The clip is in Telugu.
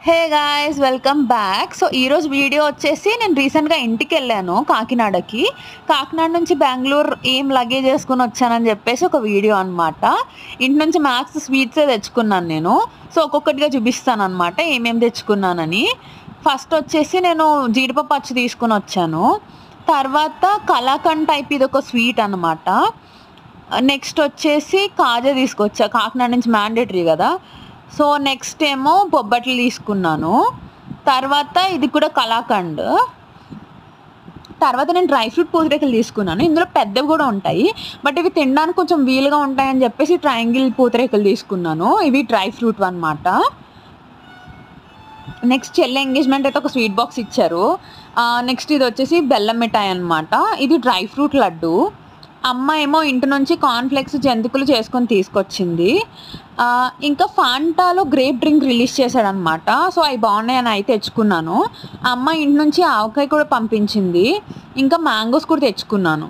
Hey guys welcome back. So ఈరోజు వీడియో వచ్చేసి నేను రీసెంట్గా ఇంటికి వెళ్ళాను కాకినాడకి. కాకినాడ నుంచి బెంగళూరు ఏం లగేజ్ వేసుకుని వచ్చానని చెప్పేసి ఒక వీడియో అనమాట. ఇంటి నుంచి మ్యాక్స్ స్వీట్సే తెచ్చుకున్నాను నేను. సో ఒక్కొక్కటిగా చూపిస్తాను అనమాట ఏమేమి తెచ్చుకున్నానని. ఫస్ట్ వచ్చేసి నేను జీడిపప్పు అచ్చు తీసుకుని వచ్చాను. తర్వాత కలాకండ్ టైప్ ఇది ఒక స్వీట్ అనమాట. నెక్స్ట్ వచ్చేసి కాజా తీసుకొచ్చా, కాకినాడ నుంచి మ్యాండేటరీ కదా. సో నెక్స్ట్ ఏమో బొబ్బట్లు తీసుకున్నాను. తర్వాత ఇది కూడా కలాకండ్. తర్వాత నేను డ్రై ఫ్రూట్ పూతరేకులు తీసుకున్నాను. ఇందులో పెద్దవి కూడా ఉంటాయి, బట్ ఇవి తినడానికి కొంచెం వీలుగా ఉంటాయని చెప్పేసి ట్రయాంగిల్ పూతరేకులు తీసుకున్నాను. ఇవి డ్రై ఫ్రూట్ అనమాట. నెక్స్ట్ చెల్లి ఎంగేజ్మెంట్ అయితే ఒక స్వీట్ బాక్స్ ఇచ్చారు. నెక్స్ట్ ఇది వచ్చేసి బెల్లం మిఠాయి అనమాట. ఇది డ్రై ఫ్రూట్ లడ్డు. అమ్మ ఏమో ఇంటి నుంచి కార్న్ఫ్లెక్స్ జంతికలు చేసుకొని తీసుకొచ్చింది. ఇంకా ఫాంటాలో గ్రేప్ డ్రింక్ రిలీజ్ చేశాడనమాట. సో అవి బాగున్నాయని అయితే తెచ్చుకున్నాను. అమ్మ ఇంటి నుంచి ఆవకాయ కూడా పంపించింది. ఇంకా మ్యాంగోస్ కూడా తెచ్చుకున్నాను.